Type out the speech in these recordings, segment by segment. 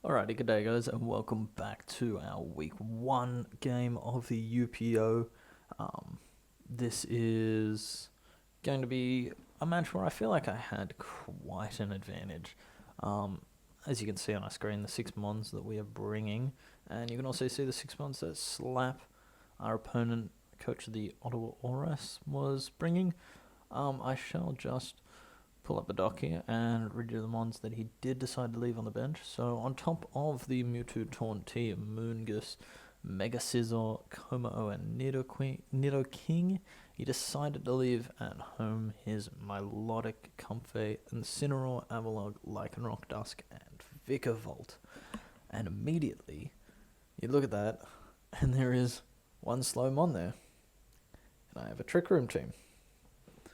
Alrighty, good day guys, and welcome back to our week 1 game of the UPO. This is going to be a match where I feel like I had quite an advantage. As you can see on our screen, the 6 mons that we are bringing, and you can also see the 6 mons that Slap, our opponent, coach of the Ottawa Oras, was bringing. I shall just pull up the dock here and read you the mons that he did decide to leave on the bench. So on top of the Mewtwo, Taunty, Moongus, Mega Scizor, Como, and Nido King, he decided to leave at home his Milotic, Comfey, Incineroar, Avalog, Lycanroc, Dusk, and Vikavolt. And immediately, you look at that, and there is one slow mon there. And I have a Trick Room team.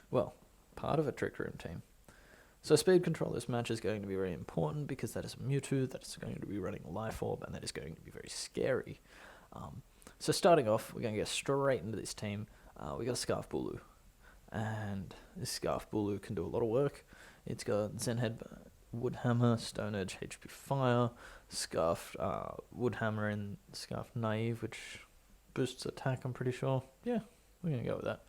Well, part of a Trick Room team. So speed control this match is going to be very important because that is a Mewtwo that is going to be running Life Orb, and that is going to be very scary. So starting off, we're going to get straight into this team. We got a Scarf Bulu, and this Scarf Bulu can do a lot of work. It's got Zen Head, Wood Hammer, Stone Edge, HP Fire, Scarf Wood Hammer, and Scarf Naive, which boosts attack, I'm pretty sure. Yeah, we're going to go with that.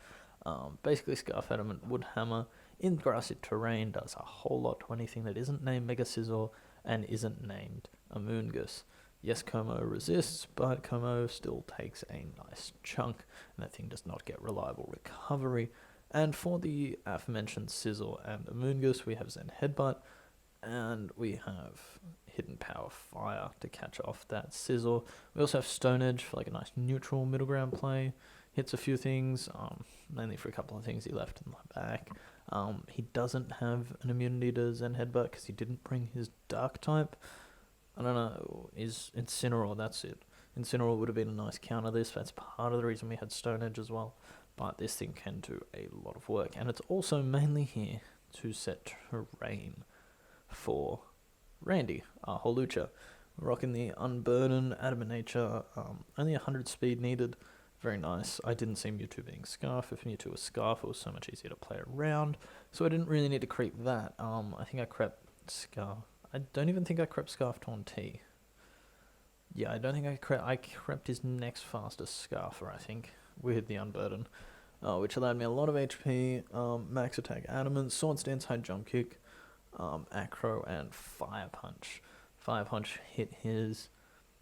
Basically, Scarf Adamant, Wood Hammer, in grassy terrain, does a whole lot to anything that isn't named Mega Scizor and isn't named a Moongus. Yes, Como resists, but Como still takes a nice chunk, and that thing does not get reliable recovery. And for the aforementioned Scizor and a Moongus, we have Zen Headbutt, and we have Hidden Power Fire to catch off that Scizor. We also have Stone Edge for like a nice neutral middle ground play. Hits a few things, mainly for a couple of things he left in the back. He doesn't have an immunity to Zen Headbutt because he didn't bring his Dark type. I don't know, is Incineroar, that's it. Incineroar would have been a nice counter this. That's part of the reason we had Stone Edge as well. But this thing can do a lot of work. And it's also mainly here to set terrain for Randy, our Holucha. Rocking the Unburden, Adamant Nature, only 100 speed needed. Very nice. I didn't see Mewtwo being Scarf. If Mewtwo was Scarf, it was so much easier to play around. So I didn't really need to creep that. I think I crept Scarf. I don't even think I crept Scarf Taunty. Yeah, I don't think I crept his next fastest Scarfer, I think, with the Unburden. Which allowed me a lot of HP, max attack Adamant, Sword Stance, High Jump Kick, Acro, and Fire Punch. Fire Punch hit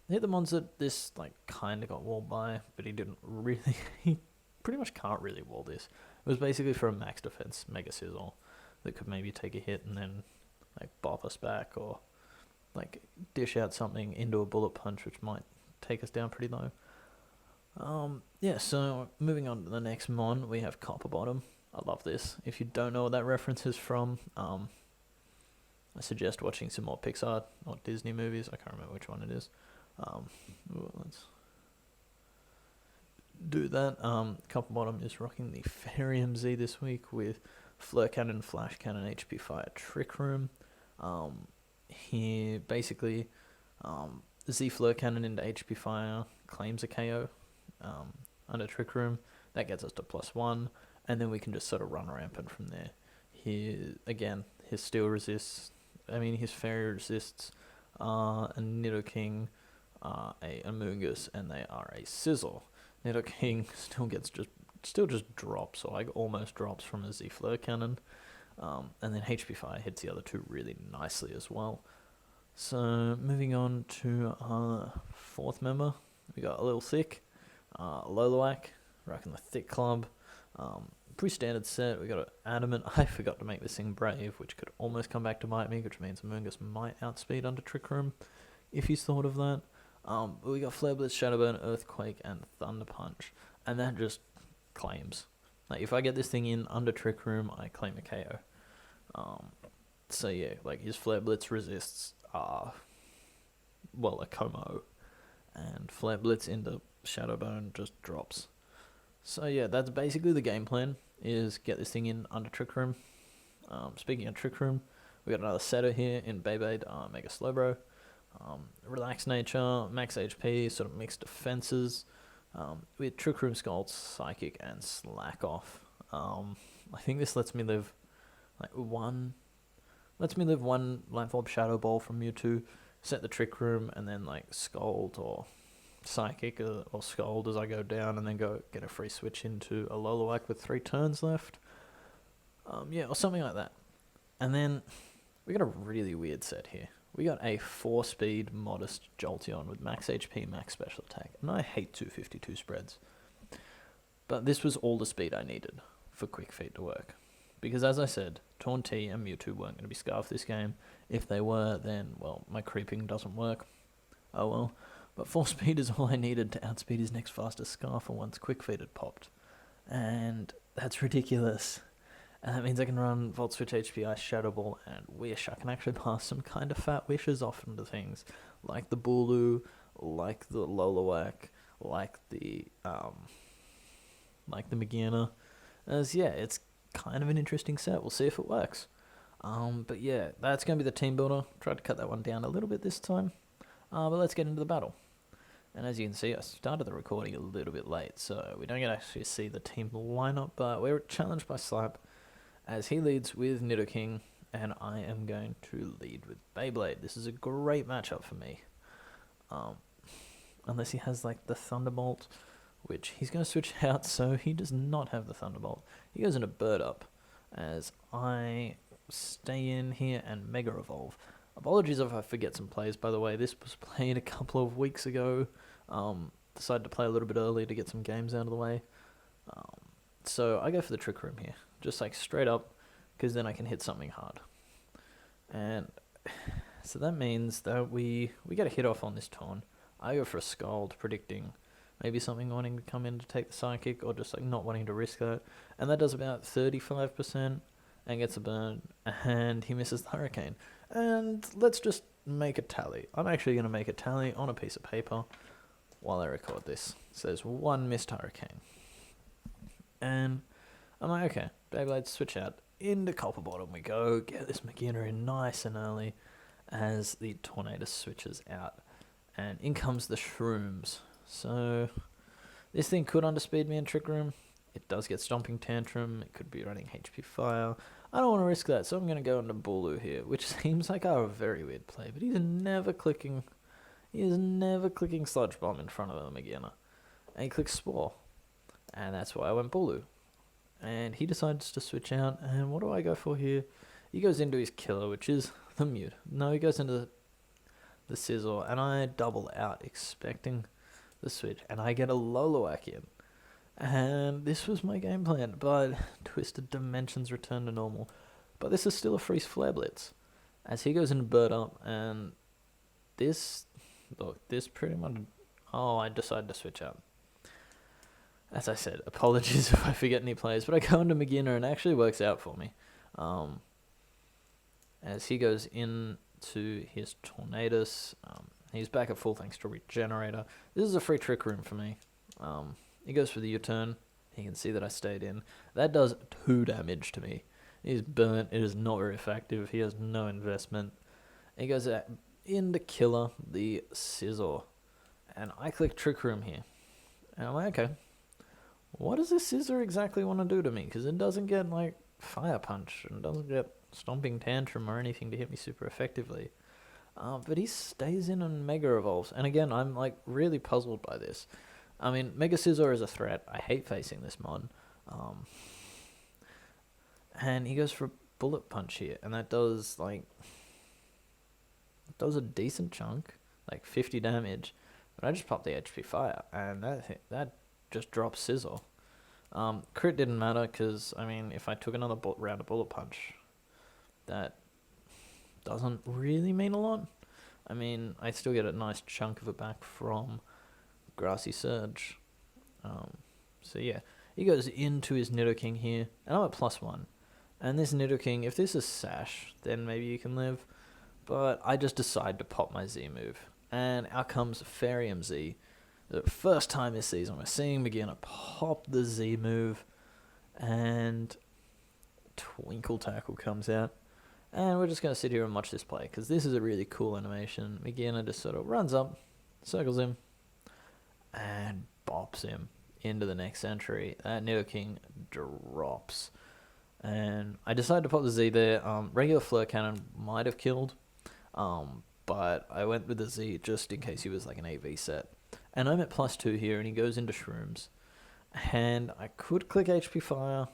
the mons that this kind of got walled by, but he didn't really. He pretty much can't really wall this. It was basically for a max defense Mega Scizor that could maybe take a hit and then bop us back, or dish out something into a Bullet Punch, which might take us down pretty low. Yeah, so moving on to the next mon, we have Copper Bottom. I love this. If you don't know what that reference is from, I suggest watching some more Pixar or Disney movies. I can't remember which one it is. Let's do that. Copper Bottom is rocking the Fairy MZ this week with Flare Cannon, Flash Cannon, HP Fire, Trick Room. Here, basically, Z Flare Cannon into HP Fire claims a KO under Trick Room. That gets us to +1, and then we can just sort of run rampant from there. Here, again, his Steel resists. His Fairy resists a Nido King, a Amoongus, and they are a Scizor. Nido King still just drops, or almost drops from a Z Flare Cannon. And then HP Fire hits the other two really nicely as well. So moving on to our fourth member, we got a little thick, Loloak, rocking the Thick Club. Pretty standard set. We got an Adamant. I forgot to make this thing Brave, which could almost come back to bite me, which means Amoongus might outspeed under Trick Room, if he's thought of that. But we got Flare Blitz, Shadow Burn, Earthquake, and Thunder Punch, and that just claims. If I get this thing in under Trick Room, I claim a KO. So yeah, his Flare Blitz resists a Como, and Flare Blitz into Shadow Burn just drops. So yeah, that's basically the game plan, is get this thing in under Trick Room. Speaking of Trick Room, we got another setter here in Beyblade, Mega Slowbro. Relaxed nature, max HP, sort of mixed defenses. With Trick Room, Scald, Psychic, and Slack Off. I think this lets me live one Life Orb Shadow Ball from Mewtwo, set the Trick Room, and then like Scold or Psychic or Scold as I go down, and then go get a free switch into a Lolowak with 3 turns left. Or something like that. And then we got a really weird set here. We got a 4-speed modest Jolteon with max HP, max special attack. And I hate 252 spreads. But this was all the speed I needed for Quick Feet to work. Because as I said, Taunty and Mewtwo weren't going to be Scarfed this game. If they were, then, well, my creeping doesn't work. Oh well. But 4-speed is all I needed to outspeed his next fastest Scarfer once Quick Feet had popped. And that's ridiculous. And that means I can run Volt Switch HP, Ice Shadow Ball, and Wish. I can actually pass some kind of fat wishes off into things. Like the Bulu, like the Lolowak, like the Magearna. It's kind of an interesting set. We'll see if it works. But yeah, that's going to be the team builder. Tried to cut that one down a little bit this time. But let's get into the battle. And as you can see, I started the recording a little bit late, so we don't get to actually see the team lineup, but we're challenged by Slap as he leads with Nidoking, and I am going to lead with Beyblade. This is a great matchup for me. Unless he has like the Thunderbolt, which he's going to switch out, so he does not have the Thunderbolt. He goes into Bird Up as I stay in here and Mega Evolve. Apologies if I forget some plays, by the way. This was played a couple of weeks ago. Decided to play a little bit early to get some games out of the way. So I go for the Trick Room here. Just like straight up, because then I can hit something hard. And so that means that we get a hit off on this turn. I go for a Scald, predicting maybe something wanting to come in to take the Psychic, or just like not wanting to risk that. And that does about 35% and gets a burn, and he misses the Hurricane. And let's just make a tally. I'm actually going to make a tally on a piece of paper while I record this. So there's 1 missed Hurricane. And I'm like, okay, Beyblade switch out. Into Copper Bottom we go. Get this Magearna in nice and early as the Tornadus switches out. And in comes the Shrooms. So this thing could underspeed me in Trick Room. It does get Stomping Tantrum. It could be running HP Fire. I don't want to risk that, so I'm going to go into Bulu here, which seems like a very weird play, but he's never clicking Sludge Bomb in front of him again. And he clicks Spore. And that's why I went Bulu. And he decides to switch out, and what do I go for here? He goes into his killer, which is the Mute. No, he goes into the Scizor, and I double out expecting the switch, and I get a Lolowak in. And this was my game plan, but Twisted Dimensions return to normal. But this is still a freeze Flare Blitz. As he goes into Bird Up, and this pretty much... Oh, I decided to switch out. As I said, apologies if I forget any plays, but I go into Magearna, and it actually works out for me. As he goes into his Tornadus, he's back at full thanks to Regenerator. This is a free Trick Room for me. He goes for the U-turn. He can see that I stayed in. That does 2 damage to me. He's burnt. It is not very effective. He has no investment. He goes into Killer, the Scizor. And I click Trick Room here. And I'm like, okay, what does this Scizor exactly want to do to me? Because it doesn't get, like, Fire Punch. And doesn't get Stomping Tantrum or anything to hit me super effectively. But he stays in and Mega Evolves. And again, I'm, like, really puzzled by this. I mean, Mega Scizor is a threat. I hate facing this mod. And he goes for a Bullet Punch here. And that does, like... It does a decent chunk. Like, 50 damage. But I just popped the HP Fire. And that just drops Scizor. Crit didn't matter, because, I mean, if I took another round of Bullet Punch, that doesn't really mean a lot. I mean, I still get a nice chunk of it back from... Grassy Surge. So yeah, he goes into his Nidoking here, and I'm at +1. And this Nidoking, if this is Sash, then maybe you can live. But I just decide to pop my Z move. And out comes Fairium Z. The first time this season we're seeing Magearna pop the Z move, and Twinkle Tackle comes out. And we're just going to sit here and watch this play, because this is a really cool animation. Magearna just sort of runs up, circles him, and bops him into the next century. That Nidoking drops. And I decided to pop the Z there. Regular Flare Cannon might have killed. but I went with the Z just in case he was like an AV set. And I'm at +2 here, and he goes into shrooms. And I could click HP Fire,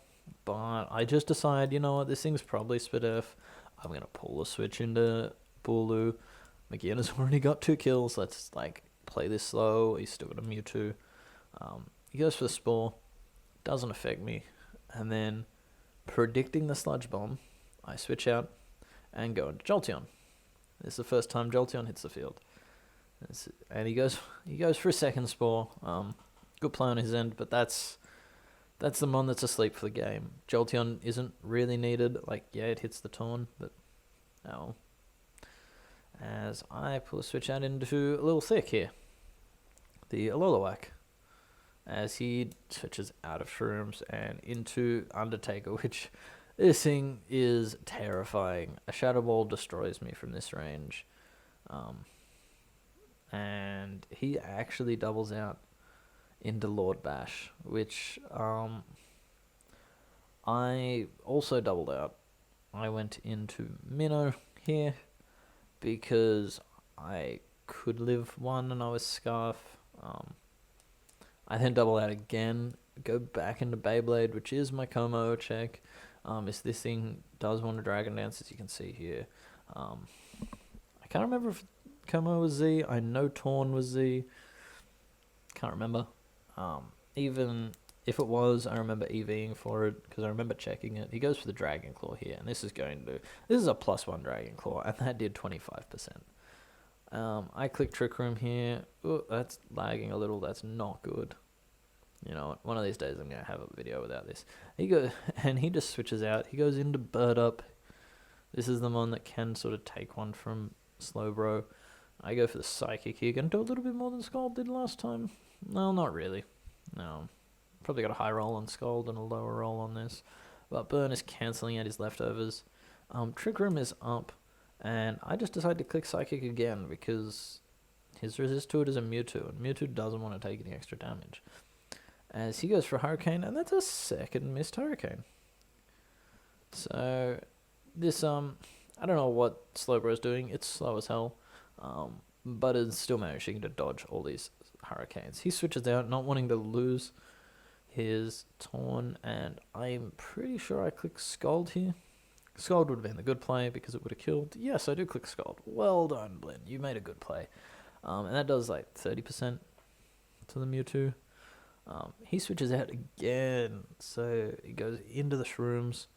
but I just decided, you know what, this thing's probably spit F. I'm going to pull the switch into Bulu. McGinn has already got 2 kills. Let's like play this slow. He's still got a Mewtwo. He goes for the Spore. Doesn't affect me. And then, predicting the Sludge Bomb, I switch out and go into Jolteon. This is the first time Jolteon hits the field. And he goes for a second Spore. Good play on his end, but that's the Mon that's asleep for the game. Jolteon isn't really needed. Like, yeah, it hits the Torn, but no. As I pull a switch out into a little thick here. The Alolawak. As he switches out of Shrooms and into Undertaker, which this thing is terrifying. A Shadow Ball destroys me from this range. And he actually doubles out into Lord Bash, which I also doubled out. I went into Minnow here because I could live 1 and I was Scarf. I then double out again, go back into Beyblade, which is my Como check. If this thing does want to Dragon Dance, as you can see here. I can't remember if Como was Z. I know Torn was Z. Can't remember. Even if it was, I remember EVing for it, because I remember checking it. He goes for the Dragon Claw here, and this is a +1 Dragon Claw, and that did 25%. I click Trick Room here. Ooh, that's lagging a little. That's not good. You know, one of these days I'm going to have a video without this. He just switches out. He goes into Bird Up. This is the one that can sort of take one from Slowbro. I go for the Psychic here. Going to do a little bit more than Scald did last time. No, not really. No. Probably got a high roll on Scald and a lower roll on this. But Burn is cancelling out his leftovers. Trick Room is up. And I just decided to click Psychic again because his resist to it is a Mewtwo. And Mewtwo doesn't want to take any extra damage. As he goes for Hurricane. And that's a second missed Hurricane. So this, I don't know what Slowbro's doing. It's slow as hell. But it's still managing to dodge all these Hurricanes. He switches out, not wanting to lose his Torn, and I'm pretty sure I click Scald here. Scald would have been the good play because it would have killed. Yes, I do click Scald. Well done, Blinn. You made a good play. And that does like 30% to the Mewtwo. He switches out again, so he goes into the Shrooms.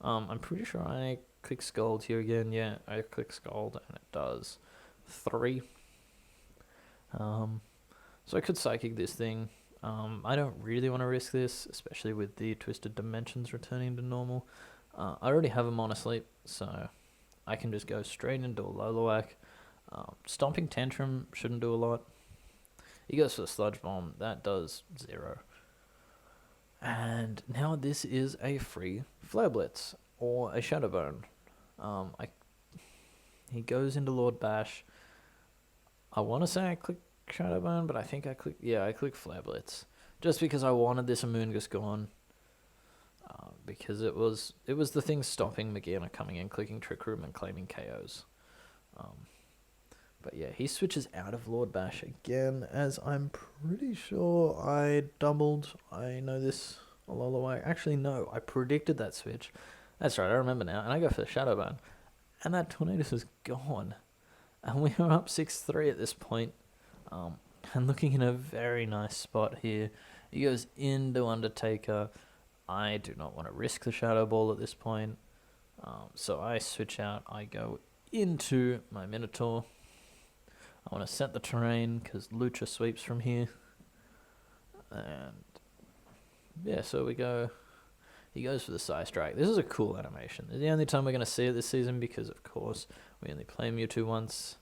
I'm pretty sure I click Scald here again. Yeah, I click Scald, and it does 3. So I could Psychic this thing. I don't really want to risk this, especially with the Twisted Dimensions returning to normal. I already have a Monosleep, so I can just go straight into a Lolowak. Stomping Tantrum shouldn't do a lot. He goes for the Sludge Bomb. That does 0. And now this is a free Flare Blitz or a Shadow Bone. He goes into Lord Bash. I want to say I click Shadow Bone, but I think I click Flare Blitz. Just because I wanted this Amoonguss gone. Because it was the thing stopping McGinn coming in, clicking Trick Room and claiming KOs. But yeah, he switches out of Lord Bash again, as I'm pretty sure I doubled. I know this a lullaby. Actually, no, I predicted that switch. That's right, I remember now. And I go for the Shadow Bone. And that Tornadus was gone. And we were up 6-3 at this point. And looking in a very nice spot here. He goes into Undertaker. I do not want to risk the Shadow Ball at this point. So I switch out. I go into my Minotaur. I want to set the terrain because Lucha sweeps from here. And yeah, so we go. He goes for the Psy Strike. This is a cool animation. It's the only time we're going to see it this season because, of course, we only play Mewtwo once.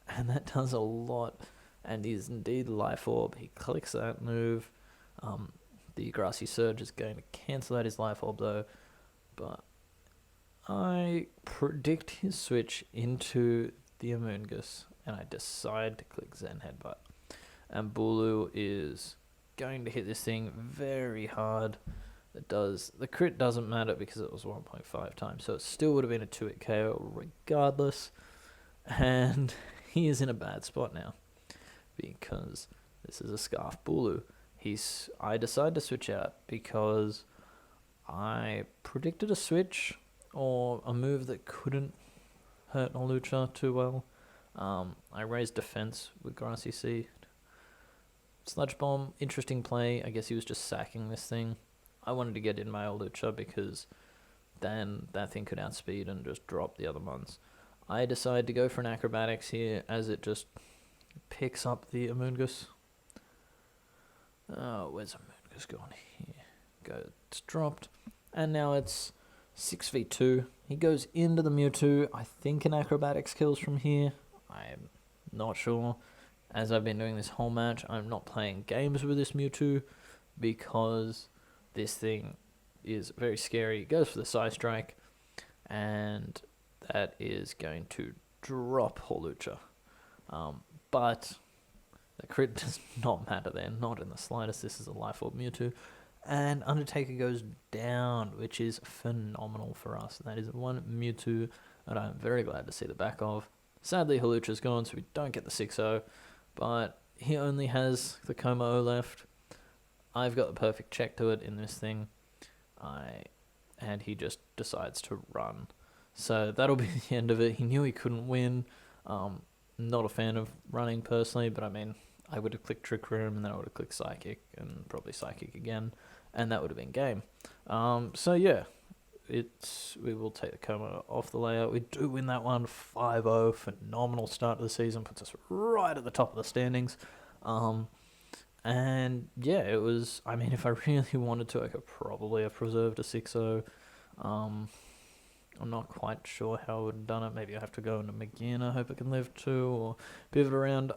And that does a lot. And he's indeed Life Orb. He clicks that move. The Grassy Surge is going to cancel out his Life Orb, though. But I predict his switch into the Amoonguss. And I decide to click Zen Headbutt. And Bulu is going to hit this thing very hard. The crit doesn't matter because it was 1.5 times. So it still would have been a 2-hit KO regardless. And he is in a bad spot now because this is a Scarf Bulu. I decided to switch out because I predicted a switch or a move that couldn't hurt Hawlucha too well. I raised defense with Grassy Seed. Sludge Bomb, interesting play. I guess he was just sacking this thing. I wanted to get in my Hawlucha because then that thing could outspeed and just drop the other ones. I decided to go for an Acrobatics here as it just picks up the Amoonguss. Oh, where's Amoonguss gone? Here. It's dropped. And now it's 6v2. He goes into the Mewtwo. I think an Acrobatics kills from here. I'm not sure. As I've been doing this whole match, I'm not playing games with this Mewtwo because this thing is very scary. It goes for the Psy Strike, and that is going to drop Hawlucha. But the crit does not matter there, not in the slightest. This is a Life Orb Mewtwo. And Undertaker goes down, which is phenomenal for us. That is one Mewtwo that I'm very glad to see the back of. Sadly, Hawlucha's gone, so we don't get the 6-0. But he only has the Como left. I've got the perfect check to it in this thing. And he just decides to run. So that'll be the end of it. He knew he couldn't win. Not a fan of running personally, but I mean, I would have clicked Trick Room and then I would have clicked Psychic and probably Psychic again, and that would have been game. So yeah, we will take the Como off the layout. We do win that one 5-0. Phenomenal start to the season, puts us right at the top of the standings. And yeah, it was, I mean, if I really wanted to, I could probably have preserved a 6-0. I'm not quite sure how I would have done it. Maybe I have to go into McGinn. I hope I can live too, or pivot around.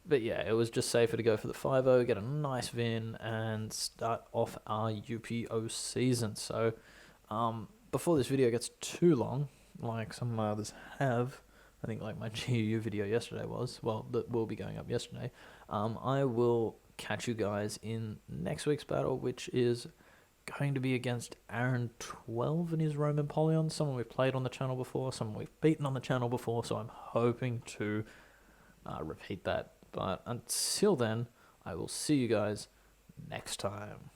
But yeah, it was just safer to go for the 5-0, get a nice win, and start off our UPO season. So, before this video gets too long, like some of my others have, I think like my GU video yesterday was, well, that will be going up yesterday, I will catch you guys in next week's battle, which is going to be against Aaron 12 and his Roman Polion, someone we've played on the channel before, someone we've beaten on the channel before, so I'm hoping to repeat that. But until then, I will see you guys next time.